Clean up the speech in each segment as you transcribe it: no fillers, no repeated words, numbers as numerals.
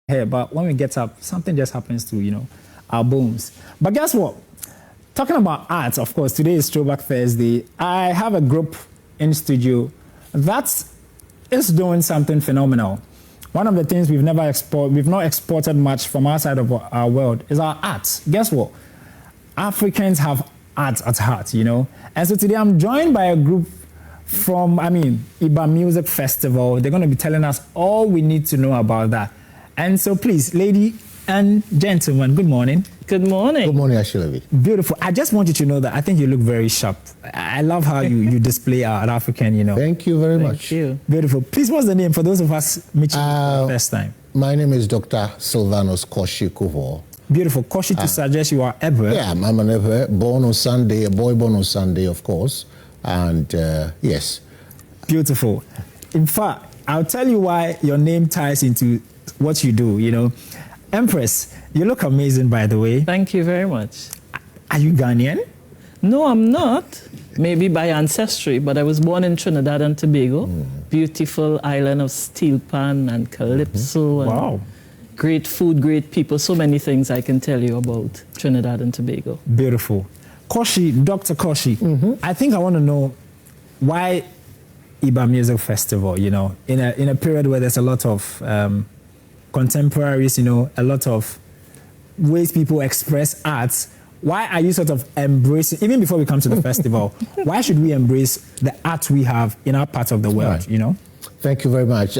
here, but when we get up, something just happens to, our bones. But guess what? Talking about art, of course, today is Throwback Thursday. I have a group in studio that is doing something phenomenal. One of the things we've not exported much from outside of our world is our art. Guess what? Africans have art at heart, And so today I'm joined by a group from, IBA Music Festival. They're going to be telling us all we need to know about that. And so please, lady and gentlemen, good morning. Good morning. Good morning, Ashilavi. Beautiful. I just want you to know that I think you look very sharp. I love how you display our African, Thank you very much. Thank you. Beautiful. Please, what's the name for those of us meeting for the first time? My name is Dr. Sylvanus Koshi Kuvo. Beautiful. Koshi, to suggest you are Ebre. Yeah, I'm an Ebre, born on Sunday, a boy born on Sunday, of course. And yes. Beautiful. In fact, I'll tell you why your name ties into what you do, Empress, you look amazing, by the way. Thank you very much. Are you Ghanaian? No, I'm not. Maybe by ancestry, but I was born in Trinidad and Tobago. Beautiful island of steel pan and calypso. And wow. Great food, great people. So many things I can tell you about Trinidad and Tobago. Beautiful. Koshi, Dr. Koshi, I think I want to know why IBA Music Festival, in a period where there's a lot of contemporaries, a lot of ways people express arts. Why are you sort of embracing, even before we come to the festival, why should we embrace the art we have in our part of the world, Right. Thank you very much.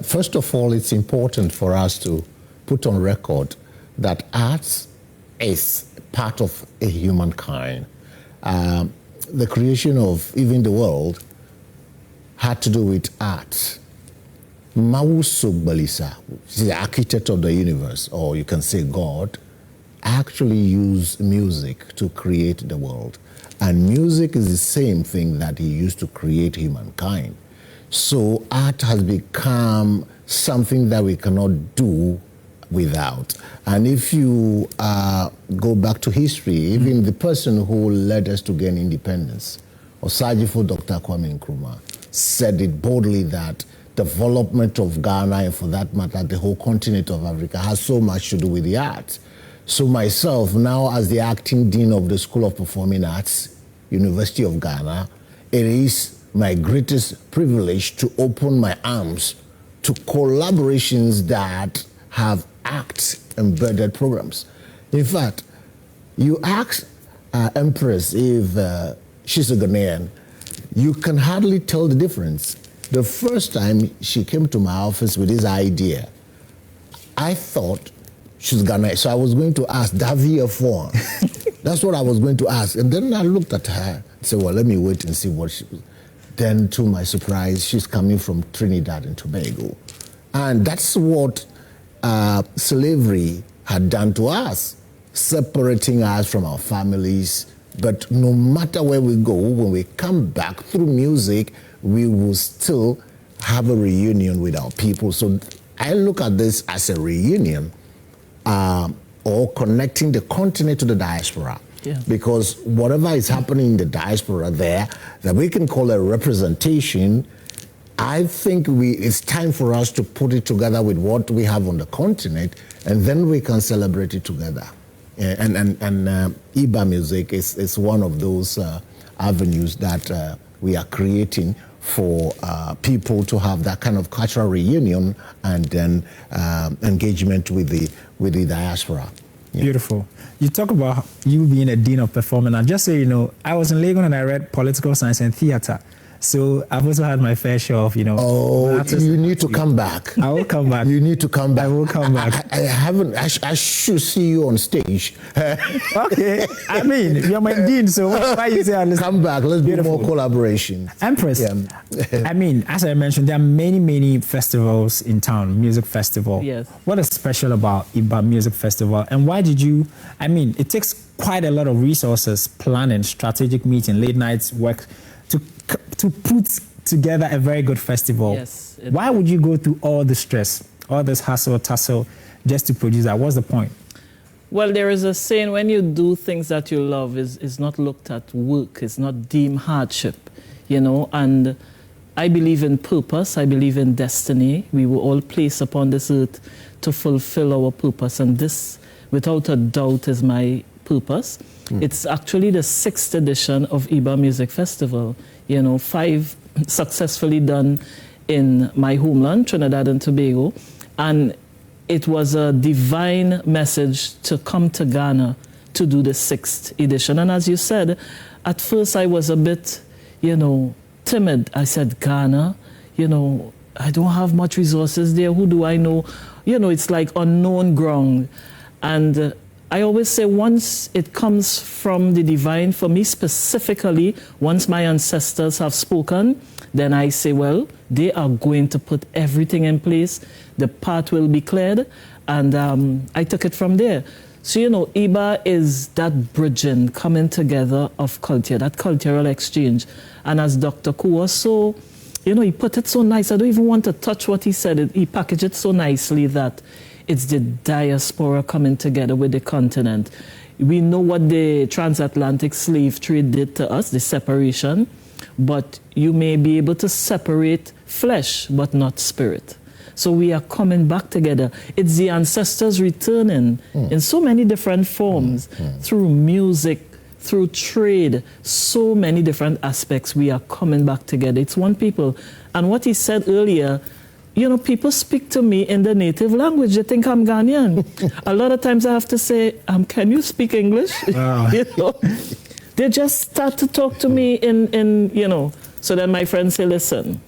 First of all, it's important for us to put on record that art is part of a humankind. The creation of even the world had to do with art. Mawuso Balisa, the architect of the universe, or you can say God, actually used music to create the world. And music is the same thing that he used to create humankind. So art has become something that we cannot do without. And if you go back to history, even the person who led us to gain independence, Osajifo Dr. Kwame Nkrumah, said it boldly that development of Ghana, and for that matter, the whole continent of Africa, has so much to do with the arts. So myself, now as the acting dean of the School of Performing Arts, University of Ghana, it is my greatest privilege to open my arms to collaborations that have act-embedded programs. In fact, you ask Empress if she's a Ghanaian, you can hardly tell the difference. The first time she came to my office with this idea, I thought she's Ghanaian. So I was going to ask, Davia Phone. That's what I was going to ask. And then I looked at her and said, well, let me wait and see what she was. Then to my surprise, she's coming from Trinidad and Tobago. And that's what slavery had done to us, separating us from our families. But no matter where we go, when we come back through music, we will still have a reunion with our people. So I look at this as a reunion or connecting the continent to the diaspora. Yeah. Because whatever is happening in the diaspora there, that we can call a representation, I think it's time for us to put it together with what we have on the continent, and then we can celebrate it together. And IBA Music is one of those avenues that we are creating for people to have that kind of cultural reunion and then engagement with the diaspora. Yeah. Beautiful. You talk about you being a dean of performing. And just so you know, I was in Lagos and I read political science and theater. So I've also had my fair share of, Oh, you need to come back. I will come back. You need to come back. I will come back. I should see you on stage. Okay. You're my dean, so why you say I listen? Come back. Let's do more collaboration. Empress, yeah. As I mentioned, there are many, many festivals in town, music festival. Yes. What is special about IBA Music Festival? And why did you, it takes quite a lot of resources, planning, strategic meeting, late nights work, to put together a very good festival. Yes. Why would you go through all the stress, all this hustle, tussle, just to produce that? What's the point? Well, there is a saying, when you do things that you love, is not looked at work, it's not deemed hardship, and I believe in purpose, I believe in destiny. We were all placed upon this earth to fulfill our purpose. And this, without a doubt, is my purpose. It's actually the 6th edition of IBA Music Festival. 5 successfully done in my homeland, Trinidad and Tobago. And it was a divine message to come to Ghana to do the 6th edition. And as you said, at first I was a bit, timid. I said, Ghana, I don't have much resources there. Who do I know? It's like unknown ground. And I always say once it comes from the divine, for me specifically, once my ancestors have spoken, then I say, well, they are going to put everything in place. The path will be cleared. And I took it from there. So, IBA is that bridging, coming together of culture, that cultural exchange. And as Dr. Koo also, he put it so nice. I don't even want to touch what he said. He packaged it so nicely that it's the diaspora coming together with the continent. We know what the transatlantic slave trade did to us, the separation, but you may be able to separate flesh, but not spirit. So we are coming back together. It's the ancestors returning in so many different forms, through music, through trade, so many different aspects. We are coming back together. It's one people. And what he said earlier, people speak to me in the native language. They think I'm Ghanaian. A lot of times I have to say, can you speak English? They just start to talk to me in. So then my friends say, listen,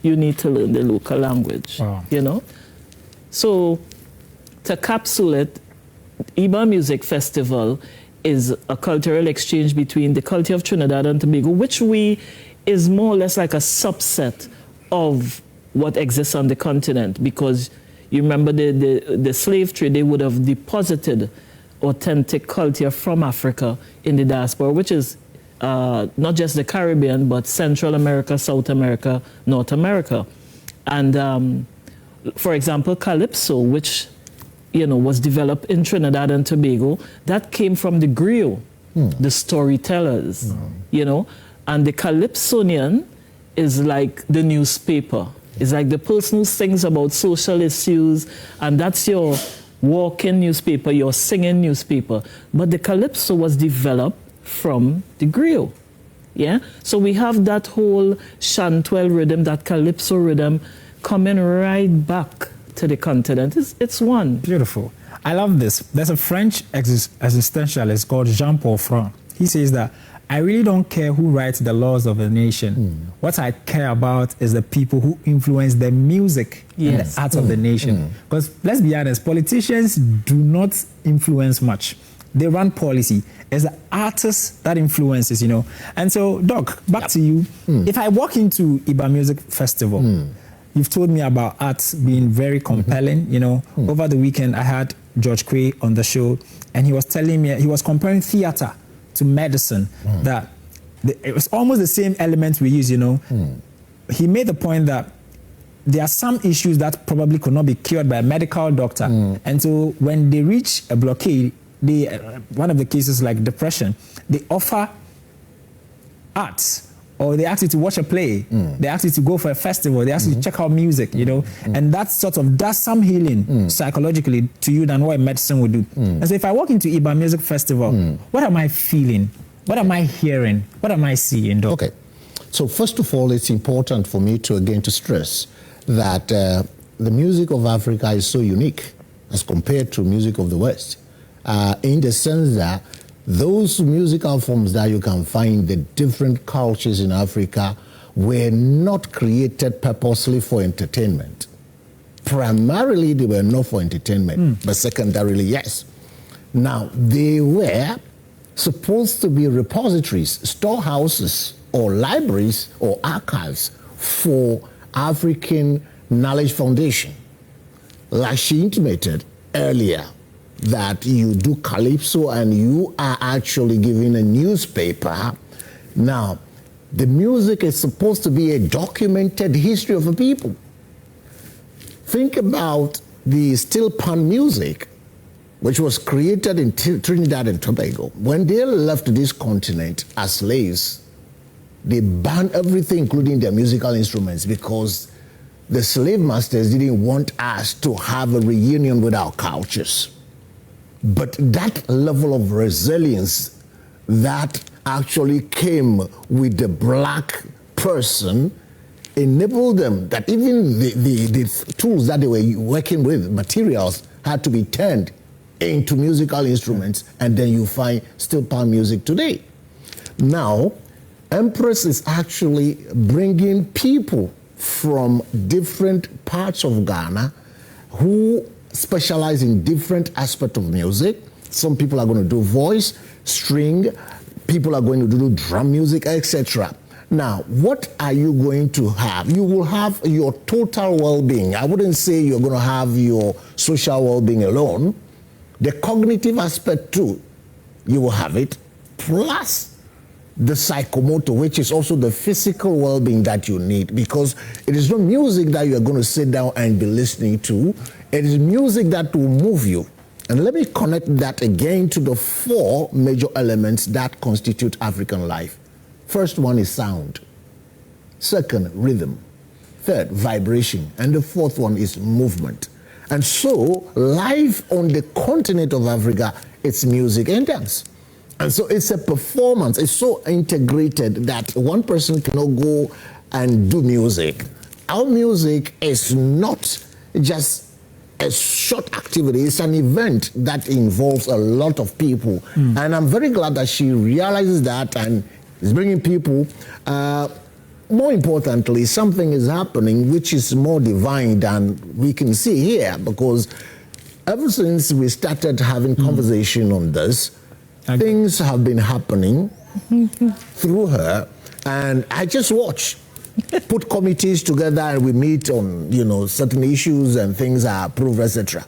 you need to learn the local language, So to capsule it, IBA Music Festival is a cultural exchange between the culture of Trinidad and Tobago, which is more or less like a subset of what exists on the continent, because you remember the slave trade, they would have deposited authentic culture from Africa in the diaspora, which is not just the Caribbean, but Central America, South America, North America. And for example, Calypso, which was developed in Trinidad and Tobago, that came from the griot, the storytellers, and the Calypsonian is like the newspaper. It's like the person who sings about social issues, and that's your walking newspaper, your singing newspaper. But the Calypso was developed from the griot. So we have that whole chantuelle rhythm, that Calypso rhythm, coming right back to the continent. It's one. Beautiful. I love this. There's a French existentialist called Jean-Paul Franck. He says that I really don't care who writes the laws of a nation. What I care about is the people who influence the music and the art of the nation. Because let's be honest, politicians do not influence much. They run policy. It's the artists that influences, And so, Doc, back to you. If I walk into IBA Music Festival, you've told me about arts being very compelling, Over the weekend, I had George Quay on the show, and he was telling me, he was comparing theater to medicine, that it was almost the same elements we use, He made the point that there are some issues that probably could not be cured by a medical doctor. And so when they reach a blockade, one of the cases like depression, they offer arts, or they ask you to watch a play, they ask you to go for a festival, they ask you to check out music, and that sort of does some healing psychologically to you than what medicine would do. And so if I walk into IBA Music Festival, what am I feeling? What am I hearing? What am I seeing, Doc? Okay. So first of all, it's important for me to stress that the music of Africa is so unique as compared to music of the West, in the sense that those musical forms that you can find, the different cultures in Africa, were not created purposely for entertainment. Primarily, they were not for entertainment, but secondarily, yes. Now, they were supposed to be repositories, storehouses, or libraries, or archives for African knowledge foundation. Like she intimated earlier, that you do Calypso and you are actually giving a newspaper. Now, the music is supposed to be a documented history of a people. Think about the steel pan music, which was created in Trinidad and Tobago. When they left this continent as slaves, they banned everything, including their musical instruments, because the slave masters didn't want us to have a reunion with our cultures. But that level of resilience that actually came with the black person enabled them that even the tools that they were working with, materials, had to be turned into musical instruments, and then you find steel pan music today. Now, Empress is actually bringing people from different parts of Ghana who specialize in different aspects of music. Some people are going to do voice, string, people are going to do drum music, etc. Now, what are you going to have? You will have your total well-being. I wouldn't say you're going to have your social well-being alone. The cognitive aspect too, you will have it, plus the psychomotor, which is also the physical well-being that you need, because it is not music that you're going to sit down and be listening to. It is music that will move you. And let me connect that again to the 4 major elements that constitute African life. First one is sound. Second, rhythm. Third, vibration. And the fourth one is movement. And so, life on the continent of Africa, it's music and dance. And so it's a performance. It's so integrated that one person cannot go and do music. Our music is not just a short activity. It's an event that involves a lot of people. And I'm very glad that she realizes that and is bringing people. More importantly, something is happening which is more divine than we can see here, because ever since we started having conversation on this, things have been happening through her, and I just watch. Put committees together and we meet on, certain issues and things are approved, etc.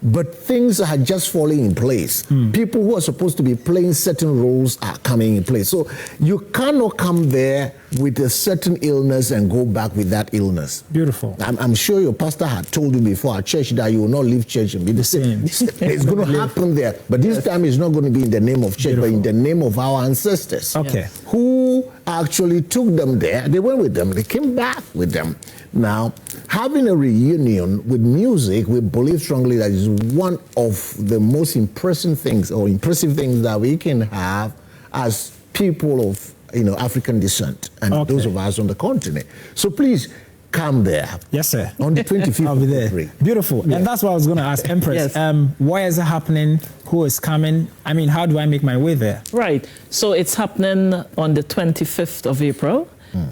But things are just falling in place. People who are supposed to be playing certain roles are coming in place. So you cannot come there with a certain illness and go back with that illness. Beautiful. I'm sure your pastor had told you before at church that you will not leave church and be the same. It's going to happen there. But this time it's not going to be in the name of church, but in the name of our ancestors. Okay. Who actually took them there. They went with them. They came back with them. Now, having a reunion with music, we believe strongly that is one of the most impressive things that we can have as people of African descent and those of us on the continent. So please come there. Yes, sir. On the 25th I'll be there. of April. Beautiful. Yeah. And that's what I was going to ask Empress. Yes. Where is it happening? Who is coming? I mean, how do I make my way there? Right. So it's happening on the 25th of April.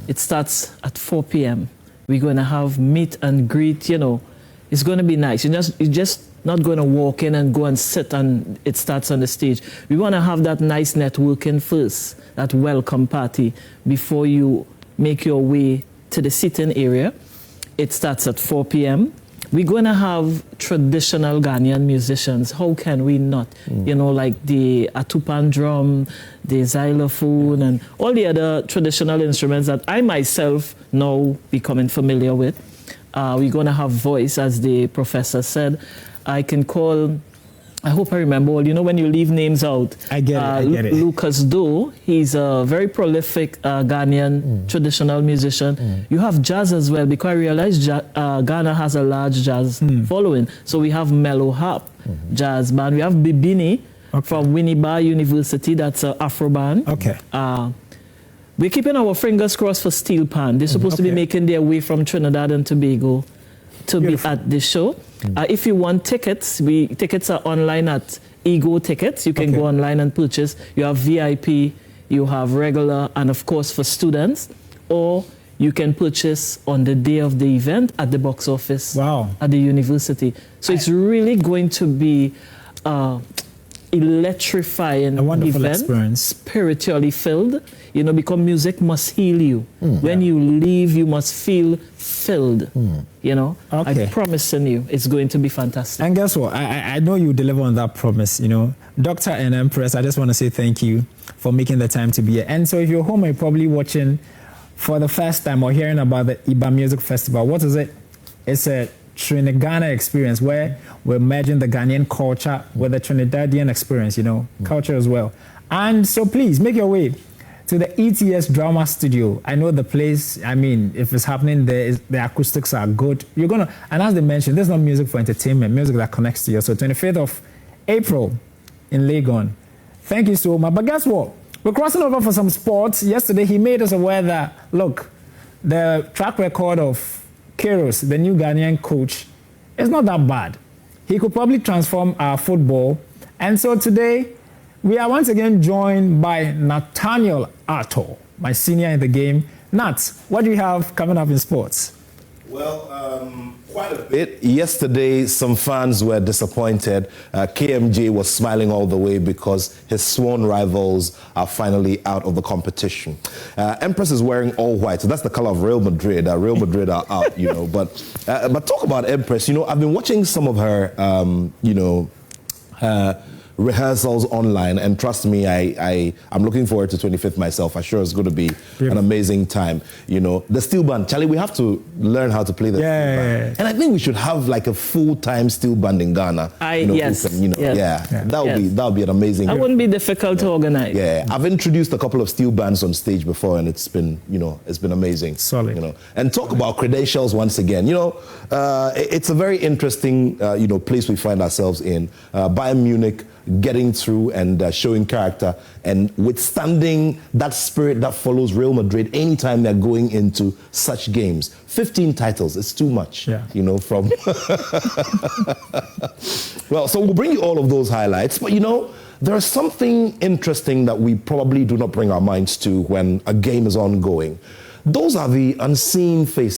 It starts at 4 p.m. We're going to have meet and greet, It's going to be nice. You're just not going to walk in and go and sit and it starts on the stage. We want to have that nice networking first, that welcome party, before you make your way to the sitting area. It starts at 4 p.m. We're going to have traditional Ghanaian musicians. How can we not? Like the atupan drum, the xylophone, and all the other traditional instruments that I myself now becoming familiar with. We're going to have voice, as the professor said. I hope I remember all. When you leave names out. I get it. Lucas Doe, he's a very prolific Ghanaian traditional musician. You have jazz as well, because I realize Ghana has a large jazz following. So we have Mellow Harp jazz band. We have Bibini from Winneba University, that's an Afro band. Okay. We're keeping our fingers crossed for Steel Pan. They're supposed to be making their way from Trinidad and Tobago to be at the show. If you want tickets, tickets are online at Ego Tickets. You can go online and purchase. You have VIP, you have regular, and of course for students. Or you can purchase on the day of the event at the box office at the university. So it's really going to be electrifying a wonderful event, experience, spiritually filled. Because music must heal you. When you leave, you must feel filled. I'm promising you, it's going to be fantastic. And guess what? I know you deliver on that promise. Doctor and Empress, I just want to say thank you for making the time to be here. And so, if you're home, you're probably watching for the first time or hearing about the IBA Music Festival. What is it? It's a Trinidad experience where we're merging the Ghanaian culture with the Trinidadian experience, culture as well. And so please make your way to the ETS Drama Studio. I know the place. I mean, if it's happening there, the acoustics are good. You're gonna, and as they mentioned, there's not music for entertainment, music that connects to you. So 25th of April in Legon. Thank you so much. But guess what? We're crossing over for some sports. Yesterday, he made us aware that, look, the track record of Kairos, the new Ghanaian coach, is not that bad. He could probably transform our football. And so today, we are once again joined by Nathaniel Arthur, my senior in the game. Nat, what do you have coming up in sports? Well, quite a bit. Yesterday, some fans were disappointed. KMJ was smiling all the way because his sworn rivals are finally out of the competition. Empress is wearing all white, so that's the color of Real Madrid. Real Madrid are out, you know. But talk about Empress. You know, I've been watching some of her, rehearsals online, and trust me, I'm looking forward to 25th myself. I'm sure it's going to be an amazing time. You know, the steel band, Charlie, we have to learn how to play the steel band. And I think we should have like a full-time steel band in Ghana. That would be an amazing. That wouldn't be difficult to organize. Yeah, I've introduced a couple of steel bands on stage before, and it's been amazing. Solid. You know, and talk about credentials once again. You know, it's a very interesting place we find ourselves in. Bayern Munich getting through and showing character and withstanding that spirit that follows Real Madrid anytime they're going into such games. 15 titles, it's too much, you know, from... Well, so we'll bring you all of those highlights, but you know, there's something interesting that we probably do not bring our minds to when a game is ongoing. Those are the unseen faces